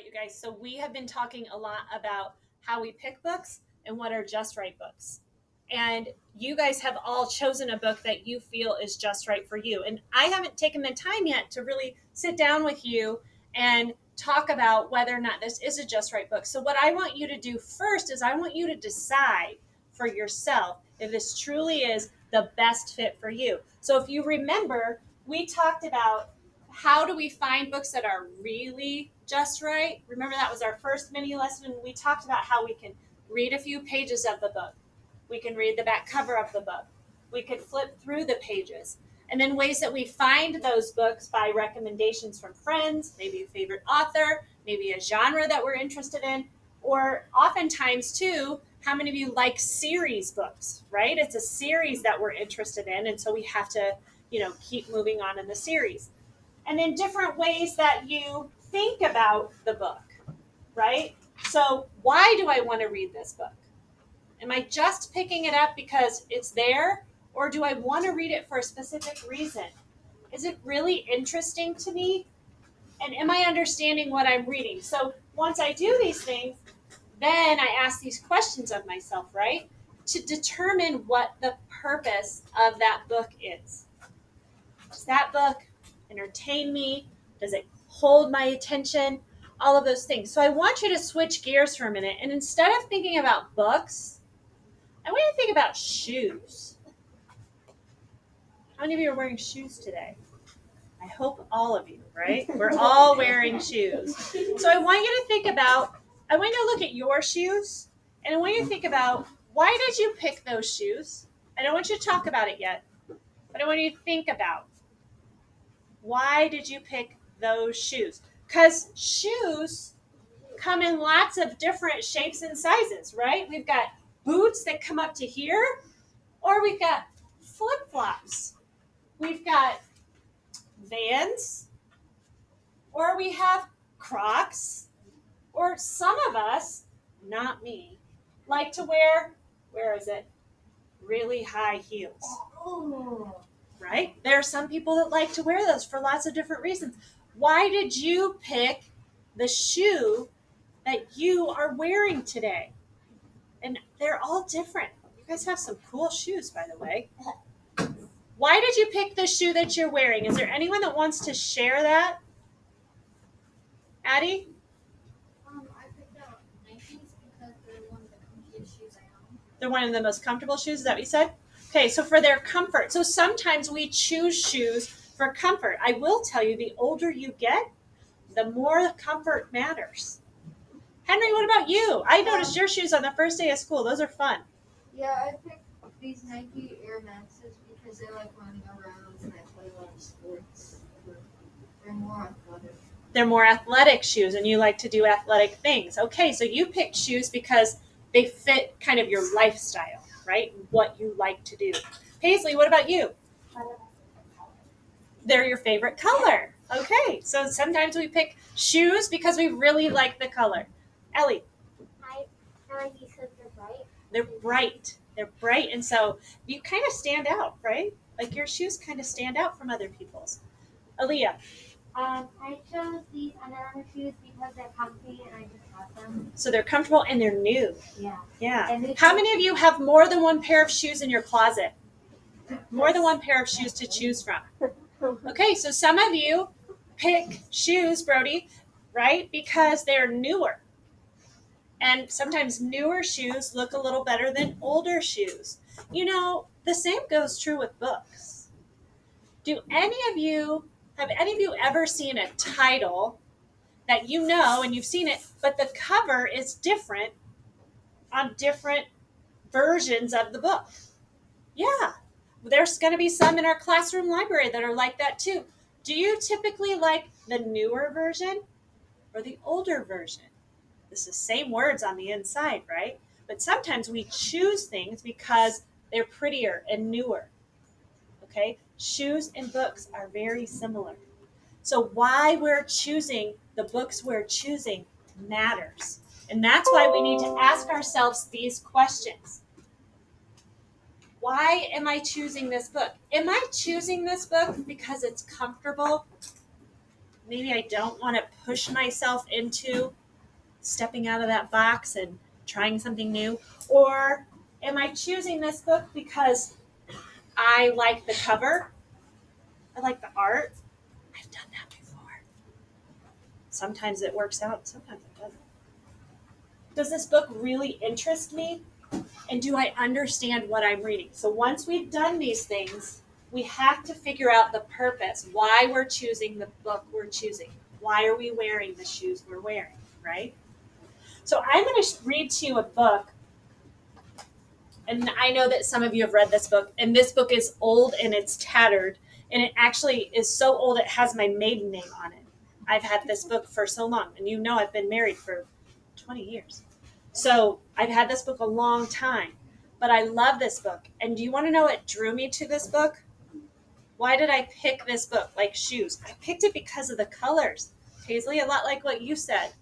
right, you guys. So we have been talking a lot about how we pick books and what are just right books. And you guys have all chosen a book that you feel is just right for you. And I haven't taken the time yet to really sit down with you and talk about whether or not this is a just right book. So what I want you to do first is I want you to decide for yourself if this truly is the best fit for you. So if you remember, we talked about how do we find books that are really just right? Remember, that was our first mini lesson, and we talked about how we can read a few pages of the book. We can read the back cover of the book. We could flip through the pages. And then ways that we find those books by recommendations from friends, maybe a favorite author, maybe a genre that we're interested in, or oftentimes too, how many of you like series books, right? It's a series that we're interested in, and so we have to, keep moving on in the series. And then different ways that you think about the book, right? So, why do I want to read this book? Am I just picking it up because it's there, or do I want to read it for a specific reason? Is it really interesting to me? And am I understanding what I'm reading? So, once I do these things, then I ask these questions of myself, right? To determine what the purpose of that book is. Does that book entertain me? Does it hold my attention? All of those things. So I want you to switch gears for a minute. And instead of thinking about books, I want you to think about shoes. How many of you are wearing shoes today? I hope all of you, right? We're all wearing shoes. So I want you to look at your shoes, and I want you to think about, why did you pick those shoes? I don't want you to talk about it yet, but I want you to think about, why did you pick those shoes? Because shoes come in lots of different shapes and sizes, right? We've got boots that come up to here, or we've got flip-flops. We've got Vans, or we have Crocs, or some of us, not me, like to wear, where is it? Really high heels. Right? There are some people that like to wear those for lots of different reasons. Why did you pick the shoe that you are wearing today? And they're all different. You guys have some cool shoes, by the way. Why did you pick the shoe that you're wearing? Is there anyone that wants to share that? Addie? I picked out Nikes because they're one of the comfiest shoes I own. They're one of the most comfortable shoes, is that what you said? Okay, so for their comfort. So sometimes we choose shoes for comfort. I will tell you, the older you get, the more comfort matters. Henry, what about you? I noticed your shoes on the first day of school. Those are fun. Yeah, I picked these Nike Air Maxes because I like running around and I play a lot of sports. They're more athletic. They're more athletic shoes, and you like to do athletic things. Okay, so you picked shoes because they fit kind of your lifestyle, right? What you like to do. Paisley, what about you? They're your favorite color. Okay, so sometimes we pick shoes because we really like the color. Ellie? I like you said they're bright. They're bright. They're bright, and so you kind of stand out, right? Like your shoes kind of stand out from other people's. Aaliyah? I chose these Under Armour shoes because they're comfy and I just got them. So they're comfortable and they're new. Yeah. Yeah. And How many of you have more than one pair of shoes in your closet? More than one pair of shoes to choose from. Okay, so some of you pick shoes, Brody, right? Because they're newer. And sometimes newer shoes look a little better than older shoes. The same goes true with books. Have any of you ever seen a title that you know and you've seen it, but the cover is different on different versions of the book? Yeah. There's going to be some in our classroom library that are like that too. Do you typically like the newer version or the older version? It's the same words on the inside, right? But sometimes we choose things because they're prettier and newer. Okay? Shoes and books are very similar. So why we're choosing the books we're choosing matters. And that's why we need to ask ourselves these questions. Why am I choosing this book? Am I choosing this book because it's comfortable? maybe I don't want to push myself into stepping out of that box and trying something new? Or am I choosing this book because I like the cover? I like the art. I've done that before. Sometimes it works out, sometimes it doesn't. Does this book really interest me? And do I understand what I'm reading? So once we've done these things, we have to figure out the purpose, why we're choosing the book we're choosing. Why are we wearing the shoes we're wearing, right? So I'm going to read to you a book. And I know that some of you have read this book, and this book is old and it's tattered, and it actually is so old it has my maiden name on it. I've had this book for so long, and you know I've been married for 20 years. So I've had this book a long time, but I love this book. And do you want to know what drew me to this book? Why did I pick this book, like shoes? I picked it because of the colors. Paisley, a lot like what you said.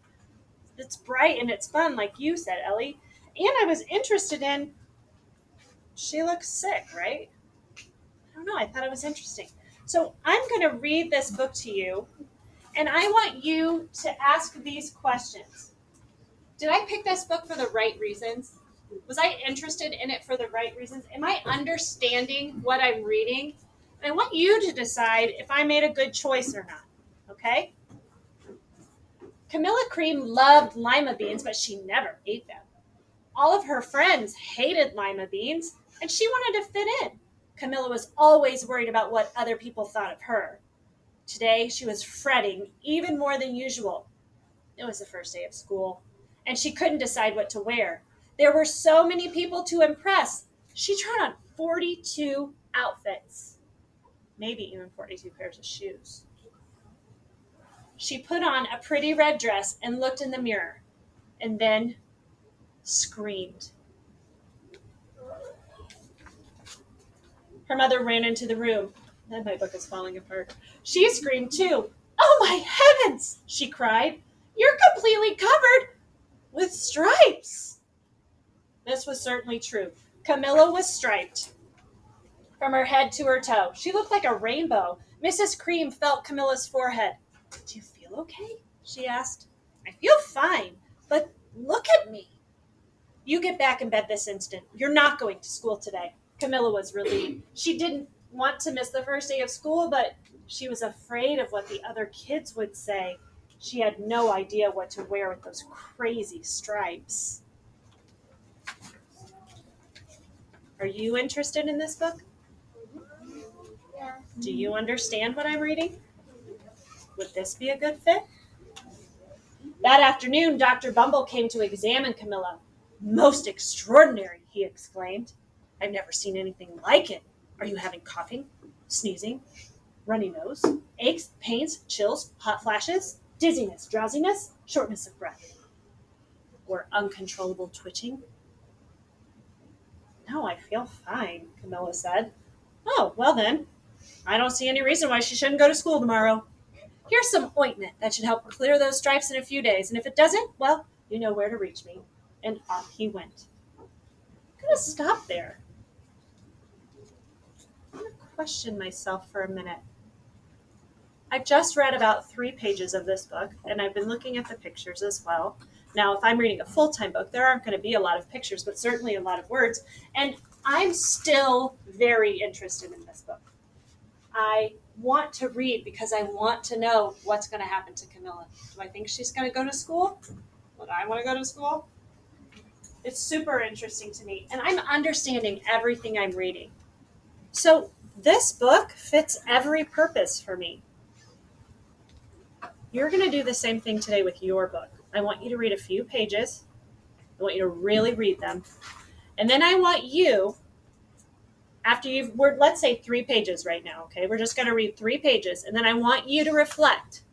It's bright and it's fun, like you said, Ellie. And I was interested in, she looks sick, right? I don't know. I thought it was interesting. So I'm going to read this book to you, and I want you to ask these questions. Did I pick this book for the right reasons? Was I interested in it for the right reasons? Am I understanding what I'm reading? And I want you to decide if I made a good choice or not. Okay? Camilla Cream loved lima beans, but she never ate them. All of her friends hated lima beans, and she wanted to fit in. Camilla was always worried about what other people thought of her. Today, she was fretting even more than usual. It was the first day of school, and she couldn't decide what to wear. There were so many people to impress. She tried on 42 outfits, maybe even 42 pairs of shoes. She put on a pretty red dress and looked in the mirror, and then screamed. Her mother ran into the room. And my book is falling apart. She screamed too. "Oh my heavens!" she cried. "You're completely covered with stripes." This was certainly true. Camilla was striped from her head to her toe. She looked like a rainbow. Mrs. Cream felt Camilla's forehead. "Do you feel okay?" she asked. "I feel fine, but look at me." "You get back in bed this instant. You're not going to school today." Camilla was relieved. She didn't want to miss the first day of school, but she was afraid of what the other kids would say. She had no idea what to wear with those crazy stripes. Are you interested in this book? Yes. Do you understand what I'm reading? Would this be a good fit? That afternoon, Dr. Bumble came to examine Camilla. "Most extraordinary," he exclaimed. "I've never seen anything like it. Are you having coughing, sneezing, runny nose, aches, pains, chills, hot flashes, dizziness, drowsiness, shortness of breath, or uncontrollable twitching?" "No, I feel fine," Camilla said. "Oh, well then, I don't see any reason why she shouldn't go to school tomorrow. Here's some ointment that should help clear those stripes in a few days, and if it doesn't, well, you know where to reach me." And off he went. I'm going to stop there. I'm going to question myself for a minute. I've just read about 3 pages of this book, and I've been looking at the pictures as well. Now, if I'm reading a full-time book, there aren't going to be a lot of pictures, but certainly a lot of words. And I'm still very interested in this book. I want to read because I want to know what's going to happen to Camilla. Do I think she's going to go to school? Would I want to go to school? It's super interesting to me, and I'm understanding everything I'm reading. So this book fits every purpose for me. You're going to do the same thing today with your book. I want you to read a few pages. I want you to really read them. And then I want you, after we're, let's say 3 pages right now, okay? We're just going to read 3 pages. And then I want you to reflect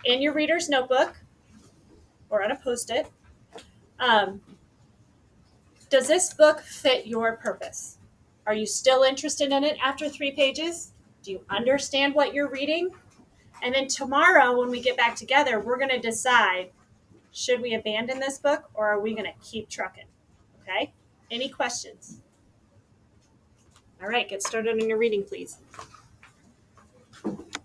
in your reader's notebook or on a Post-it. Does this book fit your purpose? Are you still interested in it after 3 pages? Do you understand what you're reading? And then tomorrow when we get back together, we're going to decide, should we abandon this book or are we going to keep trucking? Okay? Any questions? All right, get started on your reading, please.